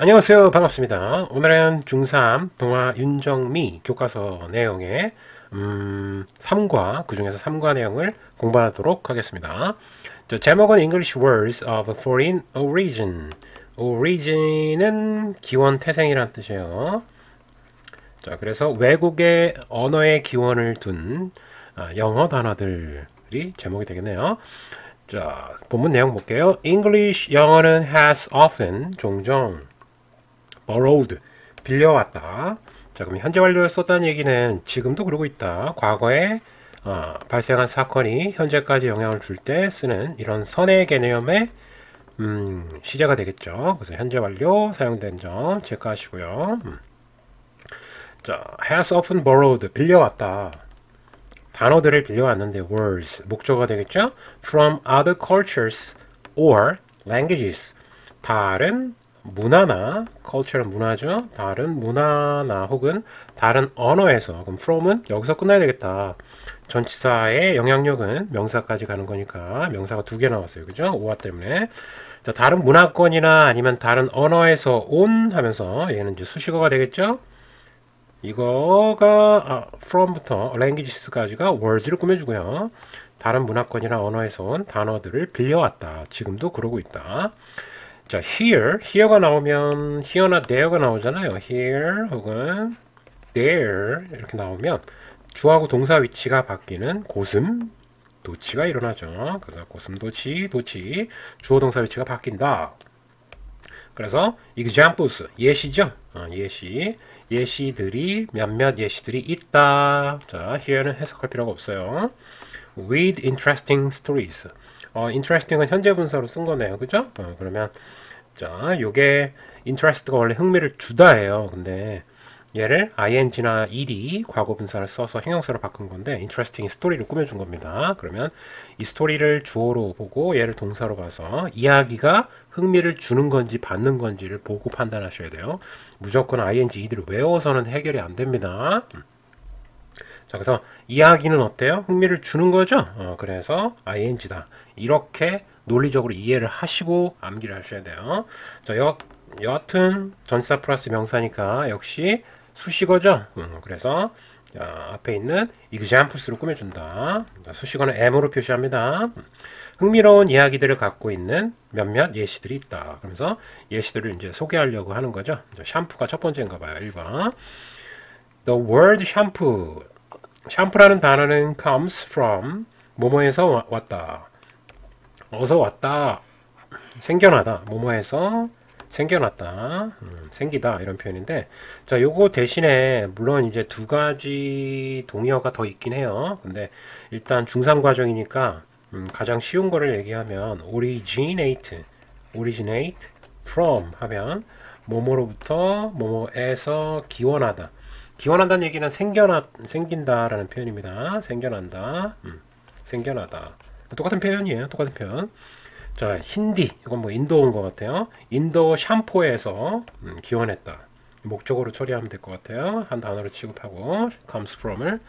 안녕하세요. 반갑습니다. 오늘은 중3 동화 윤정미 교과서 내용의 3과 그중에서 3과 내용을 공부하도록 하겠습니다. 자, 제목은 English Words of Foreign Origin. Origin은 기원, 태생이란 뜻이에요. 자, 그래서 외국의 언어의 기원을 둔 영어 단어들이 제목이 되겠네요. 자, 본문 내용 볼게요. English 영어는 has often 종종 borrowed 빌려왔다. 자, 그럼 현재 완료를 썼다는 얘기는 지금도 그러고 있다. 과거에 발생한 사건이 현재까지 영향을 줄 때 쓰는 이런 선의 개념의 시제가 되겠죠. 그래서 현재 완료 사용된 점 체크하시고요. 자, has often borrowed 빌려왔다. 단어들을 빌려왔는데 words 목적어가 되겠죠. From other cultures or languages 다른 문화나 culture는 문화죠. 다른 문화나 혹은 다른 언어에서 그럼 from은 여기서 끝나야 되겠다. 전치사의 영향력은 명사까지 가는 거니까 명사가 두 개 나왔어요. 그죠? 오화 때문에. 자, 다른 문화권이나 아니면 다른 언어에서 온 하면서 얘는 이제 수식어가 되겠죠. 이거가 from부터 languages까지가 words를 꾸며주고요. 다른 문화권이나 언어에서 온 단어들을 빌려왔다. 지금도 그러고 있다. 자, here가 나오면 here나 there가 나오잖아요. here 혹은 there 이렇게 나오면 주하고 동사 위치가 바뀌는 고슴 도치가 일어나죠. 그래서 고슴 도치 주어 동사 위치가 바뀐다. 그래서 examples 예시죠. 예시들이 몇몇 예시들이 있다. 자, here는 해석할 필요가 없어요. with interesting stories. interesting은 현재 분사로 쓴 거네요. 그죠? 그러면 자, 요게 interest가 원래 흥미를 주다예요. 근데 얘를 ing나 ed 과거 분사를 써서 형용사로 바꾼 건데 interesting이 스토리를 꾸며준 겁니다. 그러면 이 스토리를 주어로 보고 얘를 동사로 봐서 이야기가 흥미를 주는 건지 받는 건지를 보고 판단하셔야 돼요. 무조건 ing, ed를 외워서는 해결이 안 됩니다. 자, 그래서 이야기는 어때요? 흥미를 주는 거죠? 그래서 ing다. 이렇게 논리적으로 이해를 하시고 암기를 하셔야 돼요. 자, 여하튼 전치사 플러스 명사니까 역시 수식어죠. 그래서 앞에 있는 examples로 꾸며준다. 수식어는 m으로 표시합니다. 흥미로운 이야기들을 갖고 있는 몇몇 예시들이 있다. 그러면서 예시들을 이제 소개하려고 하는 거죠. 샴푸가 첫 번째인가 봐요. 1번. The word shampoo. 샴푸라는 단어는 comes from 뭐뭐에서 왔다. 어서 왔다. 생겨나다. 뭐뭐에서 생겨났다. 생기다. 이런 표현인데, 자, 요거 대신에, 물론 이제 두 가지 동의어가 더 있긴 해요. 근데 일단 중3 과정이니까, 가장 쉬운 거를 얘기하면, originate from 하면, 뭐뭐로부터, 뭐뭐에서 기원하다. 기원한다는 얘기는 생긴다라는 표현입니다. 생겨난다. 생겨나다. 똑같은 표현이에요. 똑같은 표현. 자, 힌디. 이건 뭐 인도 온 것 같아요. 인도 샴푸에서 기원했다. 목적어로 처리하면 될 것 같아요. 한 단어로 취급하고 comes from을.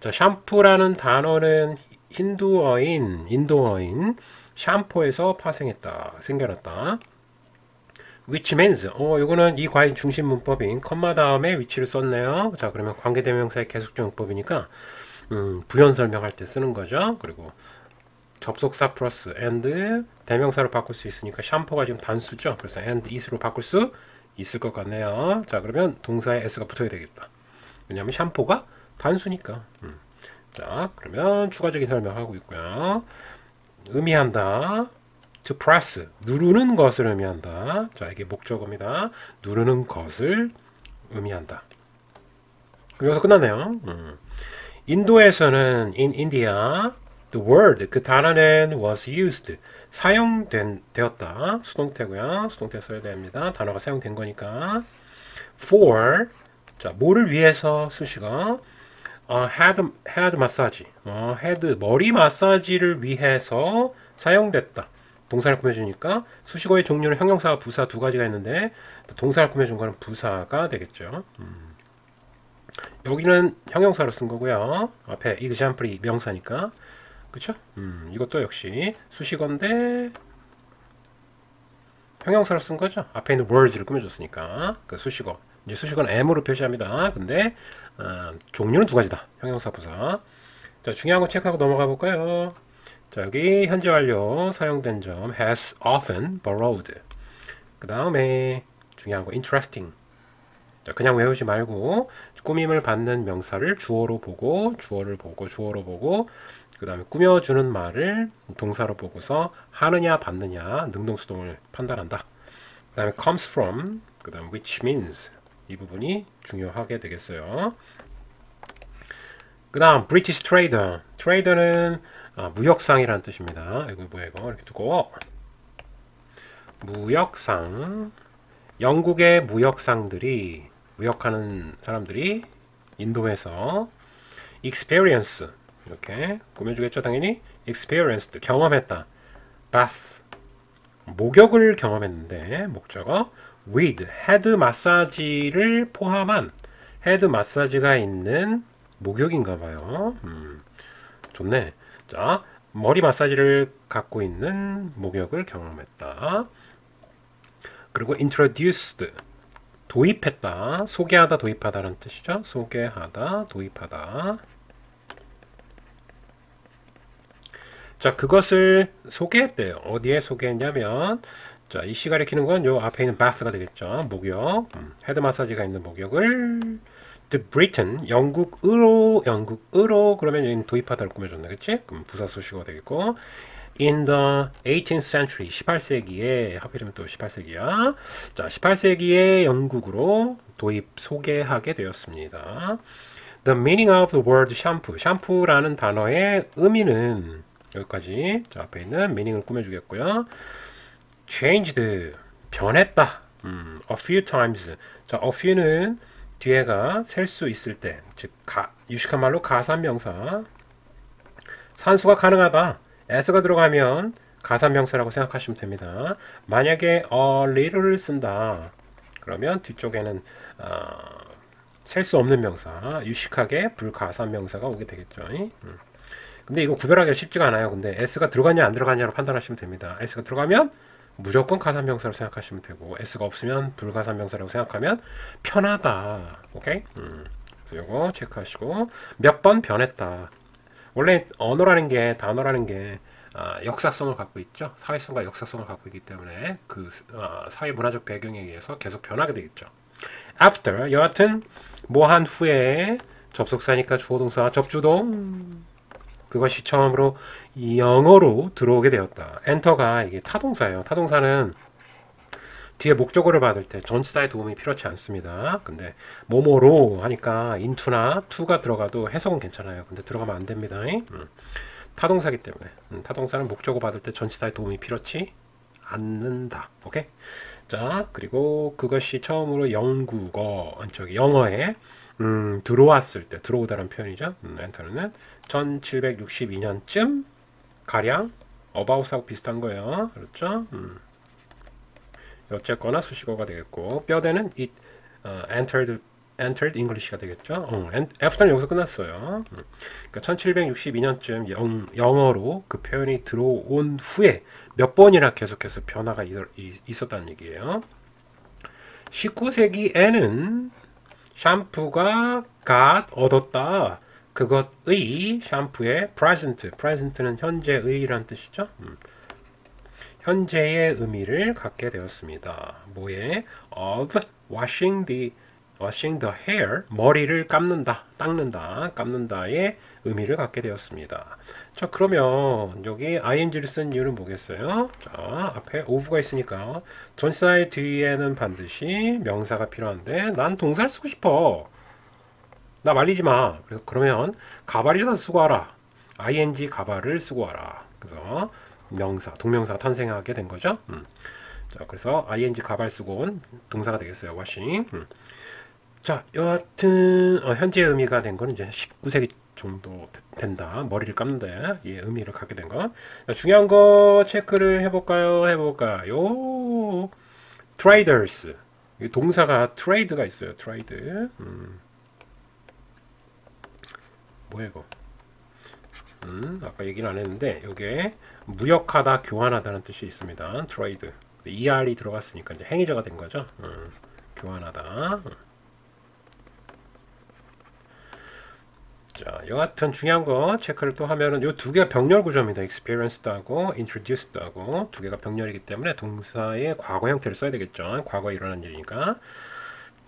자, 샴푸라는 단어는 인도어인 샴푸에서 파생했다. 생겨났다. which means 요거는 이 과의 중심 문법인 컴마 다음에 위치를 썼네요. 자, 그러면 관계대명사의 계속적 용법이니까 부연 설명할 때 쓰는 거죠. 그리고 접속사 플러스 and 대명사로 바꿀 수 있으니까 샴푸가 지금 단수죠. 그래서 and is로 바꿀 수 있을 것 같네요. 자, 그러면 동사에 s가 붙어야 되겠다. 왜냐하면 샴푸가 단수니까. 자, 그러면 추가적인 설명하고 있고요. 의미한다. to press 누르는 것을 의미한다. 자, 이게 목적어입니다. 누르는 것을 의미한다. 여기서 끝났네요. 인도에서는 in India the word 그 단어는 was used 사용되었다. 수동태고요. 수동태 써야 됩니다. 단어가 사용된 거니까 for 자, 뭐를 위해서 수식어 head 마사지 head 머리 마사지를 위해서 사용됐다. 동사를 꾸며주니까 수식어의 종류는 형용사와 부사 두 가지가 있는데 동사를 꾸며준 거는 부사가 되겠죠. 여기는 형용사로 쓴 거고요. 앞에 example이 명사니까 그쵸? 이것도 역시 수식어인데 형용사로 쓴 거죠. 앞에 있는 words를 꾸며줬으니까. 그 수식어. 이제 수식어는 am으로 표시합니다. 근데 종류는 두 가지다. 형용사 부사. 자, 중요한 거 체크하고 넘어가 볼까요? 자, 여기 현재 완료 사용된 점 has often borrowed. 그 다음에 중요한 거 interesting. 자, 그냥 외우지 말고 꾸밈을 받는 명사를 주어로 보고 주어를 보고 주어로 보고 그 다음에 꾸며주는 말을 동사로 보고서 하느냐 받느냐 능동수동을 판단한다. 그 다음에 comes from, 그 다음 which means 이 부분이 중요하게 되겠어요. 그 다음 British trader. trader는 무역상이라는 뜻입니다. 이거 뭐야 이거 이렇게 두고 무역상. 영국의 무역상들이 무역하는 사람들이 인도에서 experience 이렇게 꾸며주겠죠 당연히. experienced 경험했다. bath 목욕을 경험했는데 목적어 with 헤드 마사지를 포함한 헤드 마사지가 있는 목욕인가 봐요. 좋네. 자, 머리 마사지를 갖고 있는 목욕을 경험했다. 그리고 introduced 도입했다. 소개하다 도입하다라는 뜻이죠. 소개하다 도입하다. 자, 그것을 소개했대요. 어디에 소개했냐면 자, 이 시가 가리키는 건 요 앞에 있는 bath가 되겠죠. 목욕. 헤드 마사지가 있는 목욕을 The Britain 영국으로 그러면 여기 도입하다를 꾸며줬네. 그치? 그럼 부사 수식어가 되겠고 In the 18th century 18세기에 하필이면 또 18세기야. 자, 18세기에 영국으로 도입 소개하게 되었습니다. The meaning of the word shampoo. 샴푸라는 단어의 의미는 여기까지. 자, 앞에 있는 meaning을 꾸며주겠고요. changed 변했다. a few times. 자, a few는 뒤에가 셀 수 있을 때, 즉 유식한 말로 가산명사. 산수가 가능하다. s가 들어가면 가산명사라고 생각하시면 됩니다. 만약에 a little를 쓴다. 그러면 뒤쪽에는 셀 수 없는 명사, 유식하게 불가산명사가 오게 되겠죠. 근데 이거 구별하기가 쉽지가 않아요. 근데 s가 들어가냐 안 들어가냐로 판단하시면 됩니다. s가 들어가면 무조건 가산명사로 생각하시면 되고 s가 없으면 불가산명사라고 생각하면 편하다. 오케이? 그래서 이거 체크하시고 몇 번 변했다. 원래 언어라는 게 단어라는 게 역사성을 갖고 있죠. 사회성과 역사성을 갖고 있기 때문에 그 사회 문화적 배경에 의해서 계속 변하게 되겠죠. after 여하튼 뭐 한 후에 접속사니까 주어동사 접주동 그것이 처음으로 영어로 들어오게 되었다. 엔터가 이게 타동사예요. 타동사는 뒤에 목적어를 받을 때 전치사의 도움이 필요치 않습니다. 근데 뭐뭐로 하니까 into나 to가 들어가도 해석은 괜찮아요. 근데 들어가면 안 됩니다. 타동사기 때문에 타동사는 목적어 받을 때 전치사의 도움이 필요치 않는다. 오케이? 자, 그리고 그것이 처음으로 영어에 들어왔을 때 들어오다라는 표현이죠. 엔터는 1762년쯤 가량 about하고 비슷한 거예요. 그렇죠? 어쨌거나 수식어가 되겠고 뼈대는 it entered English가 되겠죠. after는 여기서 끝났어요. 그러니까 1762년쯤 영어로 그 표현이 들어온 후에 몇 번이나 계속해서 변화가 있었다는 얘기예요. 19세기에는 샴푸가 얻었다. 그것의 샴푸의 present는 현재의란 뜻이죠. 현재의 의미를 갖게 되었습니다. 뭐에? of washing the hair 머리를 닦는다의 의미를 갖게 되었습니다. 자, 그러면 여기 ing를 쓴 이유는 뭐겠어요? 자, 앞에 of가 있으니까 전치사의 뒤에는 반드시 명사가 필요한데 난 동사를 쓰고 싶어. 나 말리지 마. 그러면 가발이라도 쓰고 와라. ing 가발을 쓰고 와라. 그래서 동명사가 탄생하게 된 거죠. 자, 그래서 ing 가발 쓰고 온 동사가 되겠어요. washing. 자, 여하튼 현재 의미가 된 거는 이제 19세기 정도 된다. 머리를 감는다. 이 의미를 갖게 된 거. 자, 중요한 거 체크를 해볼까요? traders. 이 동사가 trade가 있어요. trade. 뭐야 이거? 아까 얘기는 안 했는데 이게 무역하다, 교환하다는 뜻이 있습니다. trade. ER이 들어갔으니까 이제 행위자가 된 거죠. 교환하다. 자, 여하튼 중요한 거 체크를 또 하면은 요 두 개가 병렬 구조입니다. experienced하고 introduced하고 두 개가 병렬이기 때문에 동사의 과거 형태를 써야 되겠죠. 과거에 일어난 일이니까.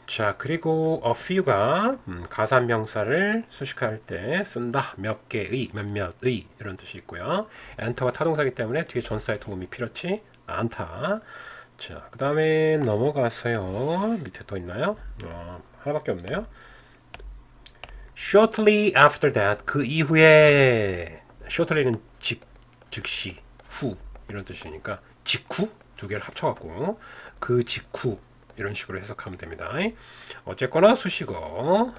자, 그리고 a few가 가산명사를 수식할 때 쓴다. 몇 개의, 몇몇의 이런 뜻이 있고요. enter가 타동사이기 때문에 뒤에 전사의 도움이 필요치 않다. 자, 그 다음에 넘어가서요. 밑에 또 있나요? 하나밖에 없네요. Shortly after that, 그 이후에 shortly는 즉시, 후 이런 뜻이니까 직후 두 개를 합쳐갖고 그 직후 이런 식으로 해석하면 됩니다. 어쨌거나 수식어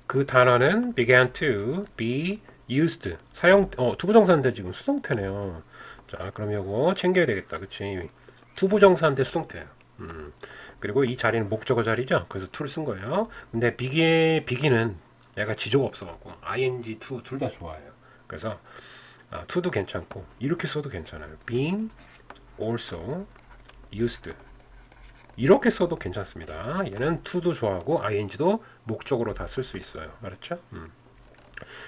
그 단어는 began to be used 사용 투부정사인데 지금 수동태네요. 자, 그럼 이거 챙겨야 되겠다, 그치? 투부정사인데 수동태예요. 그리고 이 자리는 목적어 자리죠. 그래서 to를 쓴 거예요. 근데 begin은 얘가 지조가 없어갖고 ing, to 둘 다 좋아해요. 그래서 to도 괜찮고 이렇게 써도 괜찮아요. being, also, used 이렇게 써도 괜찮습니다. 얘는 to도 좋아하고 ing도 목적으로 다 쓸 수 있어요. 알았죠?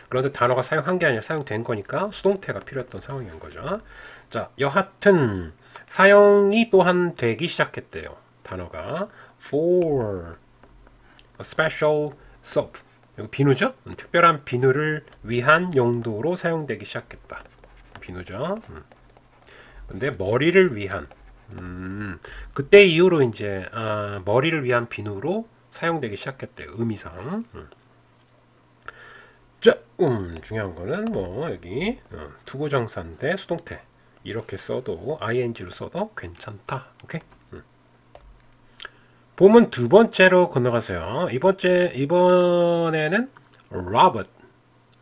그런데 단어가 사용한 게 아니라 사용된 거니까 수동태가 필요했던 상황인 거죠. 자, 여하튼 사용이 또한 되기 시작했대요. 단어가 for a special soap 이거 비누죠? 특별한 비누를 위한 용도로 사용되기 시작했다. 비누죠. 근데 머리를 위한 그때 이후로 이제 머리를 위한 비누로 사용되기 시작했대요. 의미상. 자, 중요한 거는 뭐 여기 투부정사인데 수동태 이렇게 써도 ing로 써도 괜찮다. 오케이. 보면 두 번째로 건너가세요. 이번에는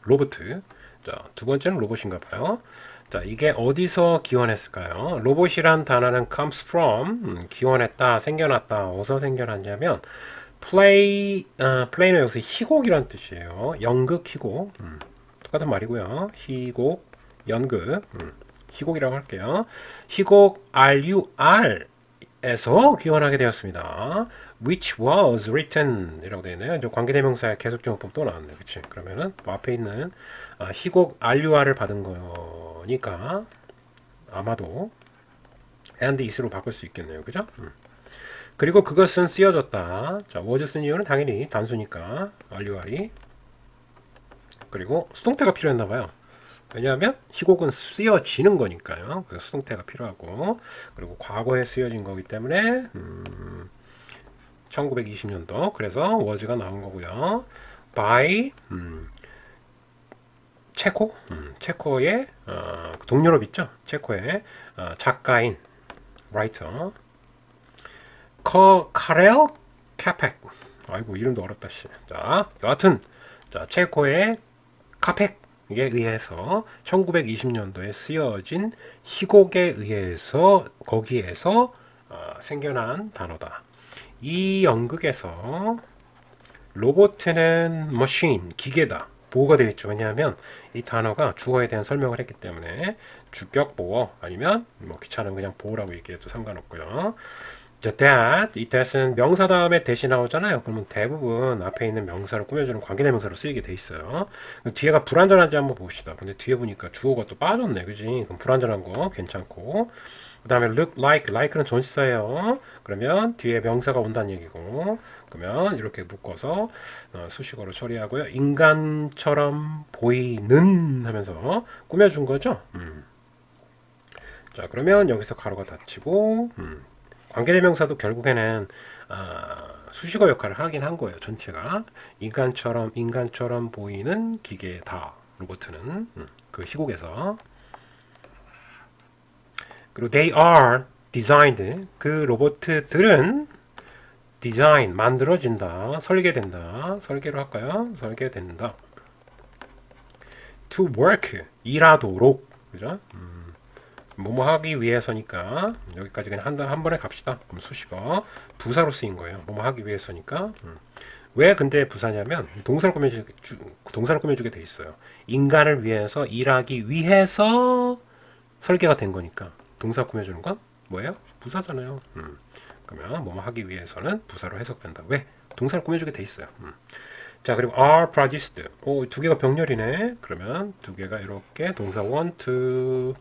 로버트. 자, 두 번째는 로봇인가 봐요. 자, 이게 어디서 기원했을까요? 로봇이란 단어는 comes from, 기원했다, 생겨났다. 어디서 생겨났냐면 play는 여기서 희곡이란 뜻이에요. 연극, 희곡. 똑같은 말이고요. 희곡, 연극. 희곡이라고 할게요. 희곡 RUR 에서 기원하게 되었습니다. which was written 이라고 되어 있네요. 관계대명사의 계속적용법 또 나왔네. 그치? 그러면은 앞에 있는 희곡 RUR을 받은 거니까 아마도 and is로 바꿀 수 있겠네요. 그죠? 그리고 그것은 쓰여졌다. 자, was 쓴 이유는 당연히 단수니까 RUR이. 그리고 수동태가 필요했나봐요. 왜냐하면 희곡은 쓰여지는 거니까요. 그래서 수동태가 필요하고 그리고 과거에 쓰여진 거기 때문에 1920년도 그래서 was가 나온 거고요. by 체코의 동유럽 있죠. 체코의 작가인 writer 카렐 카펙. 아이고 이름도 어렵다 씨. 자, 여하튼 자 체코의 카펙 에 의해서 1920년도에 쓰여진 희곡에 의해서 거기에서 생겨난 단어다. 이 연극에서 로봇은 머신, 기계다. 보호가 되겠죠. 왜냐하면 이 단어가 주어에 대한 설명을 했기 때문에 주격 보호 아니면 뭐 귀찮으면 그냥 보호라고 얘기해도 상관없고요. 자, that, 이 that은 명사 다음에 대시 나오잖아요. 그러면 대부분 앞에 있는 명사를 꾸며주는 관계대명사로 쓰이게 돼 있어요. 뒤에가 불완전한지 한번 봅시다. 근데 뒤에 보니까 주어가 또 빠졌네. 그지? 그럼 불완전한 거 괜찮고. 그 다음에 look like는 전치사예요. 그러면 뒤에 명사가 온다는 얘기고. 그러면 이렇게 묶어서 수식어로 처리하고요. 인간처럼 보이는 하면서 꾸며준 거죠. 자, 그러면 여기서 가로가 닫히고 관계대명사도 결국에는 수식어 역할을 하긴 한 거예요. 전체가 인간처럼 보이는 기계다. 로봇은 그 희곡에서. 그리고 they are designed. 그 로봇들은 디자인 만들어진다. 설계된다. 설계로 할까요? 설계된다. to work 일하도록. 그죠? 뭐뭐 하기 위해서니까 여기까지 그냥 한 번에 갑시다. 그럼 수식어 부사로 쓰인 거예요. 뭐뭐 하기 위해서니까. 왜 근데 부사냐면 동사를 꾸며주게 돼 있어요. 인간을 위해서 일하기 위해서 설계가 된 거니까 동사 꾸며주는 건 뭐예요? 부사잖아요. 그러면 뭐뭐 하기 위해서는 부사로 해석된다. 왜? 동사를 꾸며주게 돼 있어요. 자, 그리고 are produced. 두 개가 병렬이네. 그러면 두 개가 이렇게 동사 want to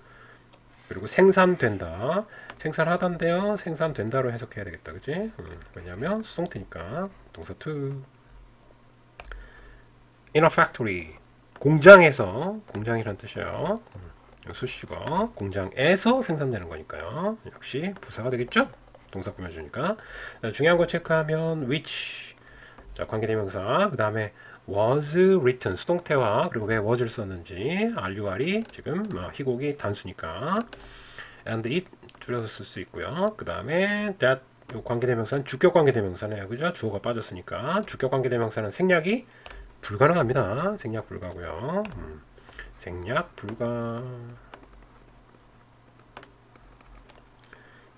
그리고 생산된다. 생산하던데요. 생산된다로 해석해야 되겠다. 그지? 왜냐면 수동태니까 동사 to. in a factory. 공장에서 공장이란 뜻이에요. 수식어 공장에서 생산되는 거니까요. 역시 부사가 되겠죠? 동사 꾸며주니까. 자, 중요한 거 체크하면 which. 자, 관계대명사. 그 다음에 was written 수동태와 그리고 왜 was를 썼는지 RUR이 지금 희곡이 단수니까 and it 줄여서 쓸 수 있고요. 그 다음에 that 요 관계대명사는 주격 관계대명사네요. 그죠? 주어가 빠졌으니까 주격 관계대명사는 생략이 불가능합니다. 생략 불가고요. 생략 불가.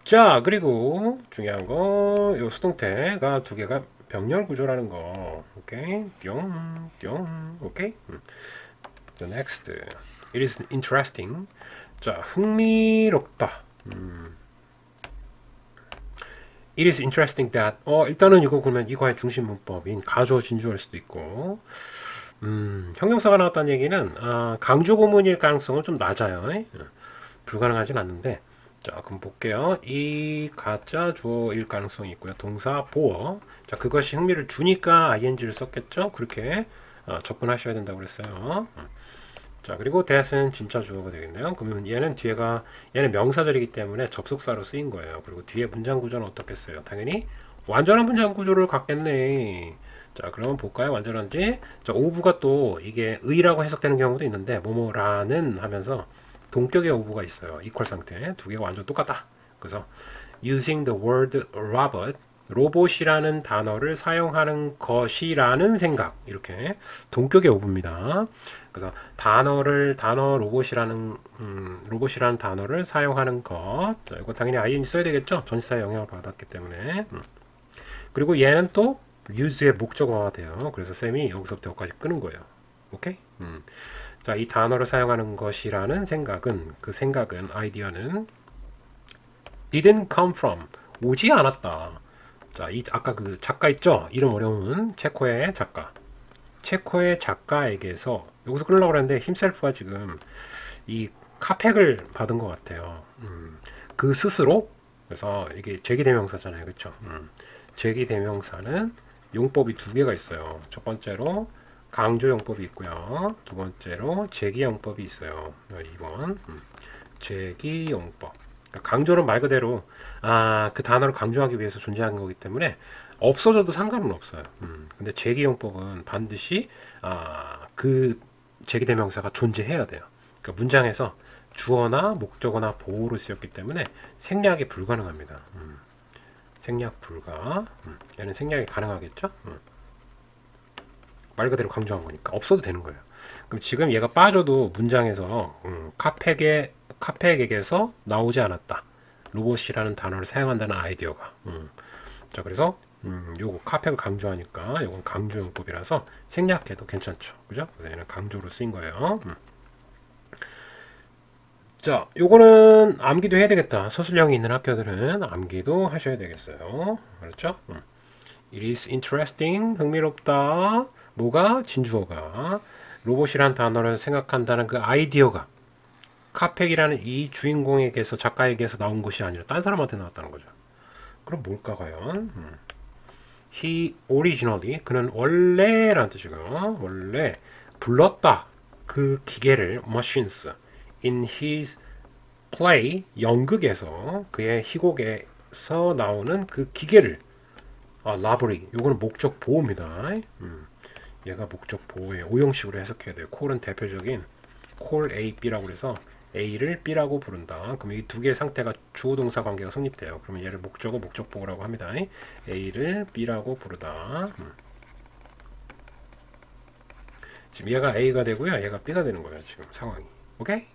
자, 그리고 중요한 거, 요 수동태가 두 개가 병렬 구조라는 거. 오케이, 뿅, 뿅, 오케이. The next, it is interesting. 자, 흥미롭다. It is interesting that. 일단은 이거 그러면 이거의 중심 문법인 가조 진주할 수도 있고. 형용사가 나왔다는 얘기는 강조 구문일 가능성은 좀 낮아요. 불가능하진 않는데. 자, 그럼 볼게요. 이 가짜 주어일 가능성이 있고요. 동사 보어. 자, 그것이 흥미를 주니까 ing를 썼겠죠? 그렇게 접근하셔야 된다고 그랬어요. 자, 그리고 that은 진짜 주어가 되겠네요. 그러면 얘는 명사절이기 때문에 접속사로 쓰인 거예요. 그리고 뒤에 문장 구조는 어떻겠어요? 당연히 완전한 문장 구조를 갖겠네. 자, 그러면 볼까요? 완전한지. 자, 오브가 또 이게 의라고 해석되는 경우도 있는데 뭐뭐라는 하면서 동격의 오브가 있어요. 이퀄 상태. 두 개가 완전 똑같다. 그래서 using the word robot 로봇이라는 단어를 사용하는 것이라는 생각. 이렇게 동격의 오브입니다. 그래서 단어 로봇이라는 단어를 사용하는 것. 자, 이거 당연히 ing 써야 되겠죠? 전치사의 영향을 받았기 때문에. 그리고 얘는 또 use의 목적어가 돼요. 그래서 쌤이 여기서부터 여기까지 끄는 거예요. 오케이? 자, 이 단어를 사용하는 것이라는 생각은, 그 생각은, 아이디어는 didn't come from, 오지 않았다. 자, 아까 그 작가 있죠? 이름 어려운 체코의 작가. 체코의 작가에게서, 여기서 끊으려고 그랬는데 힘셀프가 지금 이 카팩을 받은 것 같아요. 그 스스로, 그래서 이게 제기대명사잖아요. 그쵸? 제기대명사는 용법이 두 개가 있어요. 첫 번째로 강조용법이 있고요. 두 번째로 제기용법이 있어요. 2번 제기용법. 그러니까 강조는 말 그대로 그 단어를 강조하기 위해서 존재한 거기 때문에 없어져도 상관은 없어요. 근데 제기용법은 반드시 그 제기대명사가 존재해야 돼요. 그러니까 문장에서 주어나 목적어나 보호로 쓰였기 때문에 생략이 불가능합니다. 생략 불가. 얘는 생략이 가능하겠죠? 말 그대로 강조한 거니까 없어도 되는 거예요. 그럼 지금 얘가 빠져도 문장에서 카팩에게서 나오지 않았다. 로봇이라는 단어를 사용한다는 아이디어가. 자, 그래서 요거 카팩을 강조하니까 요건 강조용법이라서 생략해도 괜찮죠. 그죠? 그래서 얘는 강조로 쓰인 거예요. 자, 요거는 암기도 해야 되겠다. 서술형이 있는 학교들은 암기도 하셔야 되겠어요. 그렇죠? It is interesting. 흥미롭다. 뭐가? 진주어가. 로봇이란 단어를 생각한다는 그 아이디어가 카팩이라는 이 주인공에게서, 작가에게서 나온 것이 아니라 딴 사람한테 나왔다는 거죠. 그럼 뭘까 과연? He originally, 그는 원래란 뜻이고요. 원래 불렀다. 그 기계를 machines in his play, 연극에서, 그의 희곡에서 나오는 그 기계를 라버리, 요거는 목적 보호입니다. 얘가 목적 보호예요. 오형식으로 해석해야 돼요. 콜은 대표적인 콜 A, B라고 그래서 A를 B라고 부른다. 그럼 이 두 개의 상태가 주어 동사 관계가 성립돼요. 그러면 얘를 목적어 목적 보호라고 합니다. A를 B라고 부르다. 지금 얘가 A가 되고요. 얘가 B가 되는 거예요. 지금 상황이. 오케이?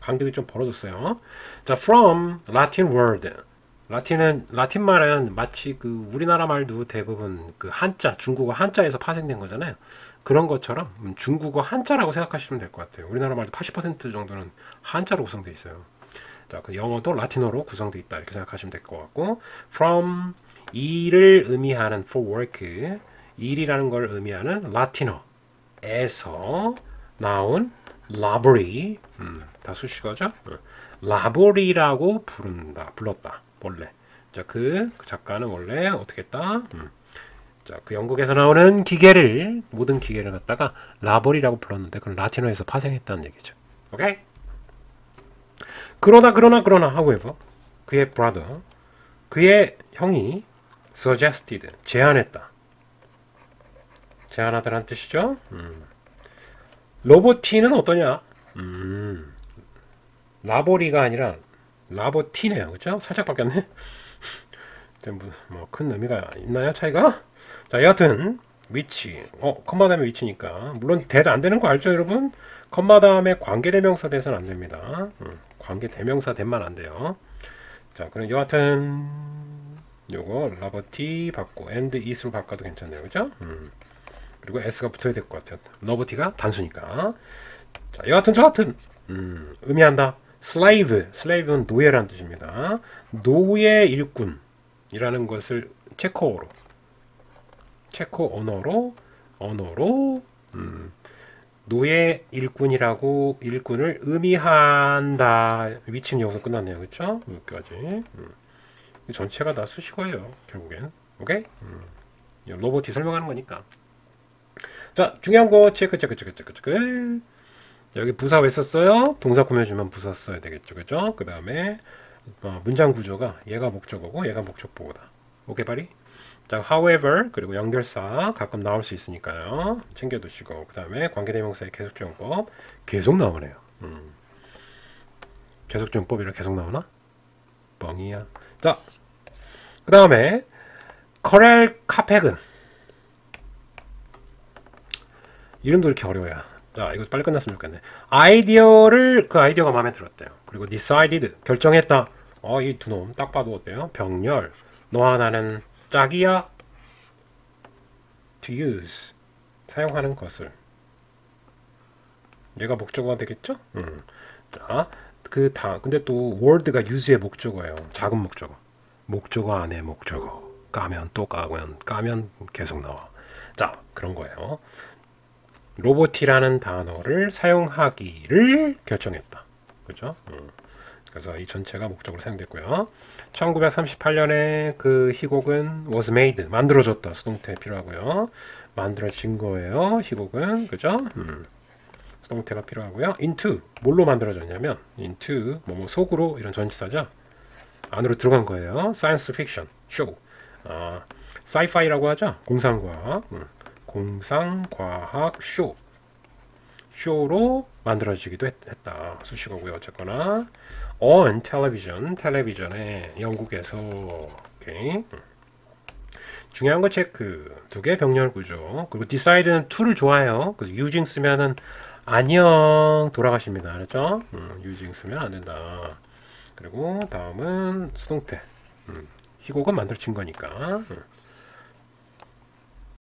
간격이 좀 벌어졌어요. 자, from Latin word. 라틴 말은 마치 그 우리나라 말도 대부분 그 한자, 중국어 한자에서 파생된 거잖아요. 그런 것처럼 중국어 한자라고 생각하시면 될 것 같아요. 우리나라 말도 80% 정도는 한자로 구성되어 있어요. 자, 그 영어도 라틴어로 구성되어 있다 이렇게 생각하시면 될 것 같고, from 일을 의미하는 for work, 일이라는 걸 의미하는 라틴어에서 나온 라보리, 다 수식어죠. 라보리라고 불렀다 원래. 자, 그 작가는 원래 어떻게 했다? 자, 그 영국에서 나오는 기계를, 모든 기계를 갖다가 라보리라고 불렀는데 그건 라틴어에서 파생했다는 얘기죠. 오케이? 그러나 however, 그의 brother, 그의 형이 suggested, 제안했다. 제안하다라는 뜻이죠. 로보티는 어떠냐? 라보리가 아니라 라보티네요. 그죠? 살짝 바뀌었네. 뭐 큰 의미가 있나요? 차이가? 자, 여하튼 위치, 컴마 다음에 위치니까 물론 대도 안 되는 거 알죠, 여러분? 컴마 다음에 관계대명사 대서는 안 됩니다. 관계대명사 대만 안 돼요. 자, 그럼 여하튼 요거 러버티 받고 and is로 바꿔도 괜찮네요, 그죠? 그리고 s가 붙어야 될 것 같아요. 러버티가 단수니까. 자, 여하튼 저하튼 의미한다. slave는 노예라는 뜻입니다. 노예 일꾼이라는 것을 체코 언어로 노예 일꾼이라고 일꾼을 의미한다. 위치는 여기서 끝났네요. 그렇죠? 여기까지. 전체가 다 수식어예요. 결국엔. 오케이? 로봇이 설명하는 거니까. 자, 중요한 거 체크. 여기 부사 왜 썼어요? 동사 꾸며주면 부사 써야 되겠죠. 그죠? 그 다음에 문장 구조가 얘가 목적어고 얘가 목적보호다. 오케이 바리? 자, however 그리고 연결사 가끔 나올 수 있으니까요. 챙겨두시고 그 다음에 관계대명사의 계속적용법 계속 나오네요. 계속적용법이라 계속 나오나? 뻥이야. 자, 그 다음에 커렐 카펙은 이름도 이렇게 어려워요. 자, 이거 빨리 끝났으면 좋겠네. 그 아이디어가 마음에 들었대요. 그리고 decided, 결정했다. 이 두 놈 딱 봐도 어때요? 병렬, 너와 나는 짝이야. to use, 사용하는 것을. 얘가 목적어가 되겠죠? 자, 근데 또 word가 use의 목적어예요. 작은 목적어. 목적어 안에 목적어. 까면 또 까면 계속 나와. 자, 그런 거예요. 로보티라는 단어를 사용하기를 결정했다. 그죠? 그래서 이 전체가 목적으로 사용됐고요. 1938년에 그 희곡은 was made, 만들어졌다. 수동태 필요하고요. 만들어진 거예요. 희곡은. 그죠? 수동태가 필요하고요. into, 뭘로 만들어졌냐면 into, 뭐 속으로 이런 전치사죠. 안으로 들어간 거예요. science fiction, show. sci-fi라고 하죠. 공상과학. 공상과학 쇼로 만들어지기도 했다. 수식어고요. 어쨌거나 on television, 텔레비전에 영국에서. 오케이. 중요한 거 체크. 두 개 병렬 구조. 그리고 decide는 to를 좋아해요. 그래서 using 쓰면은 안녕 돌아가십니다. 알았죠? using 쓰면 안 된다. 그리고 다음은 수동태. 희곡은 만들어진 거니까.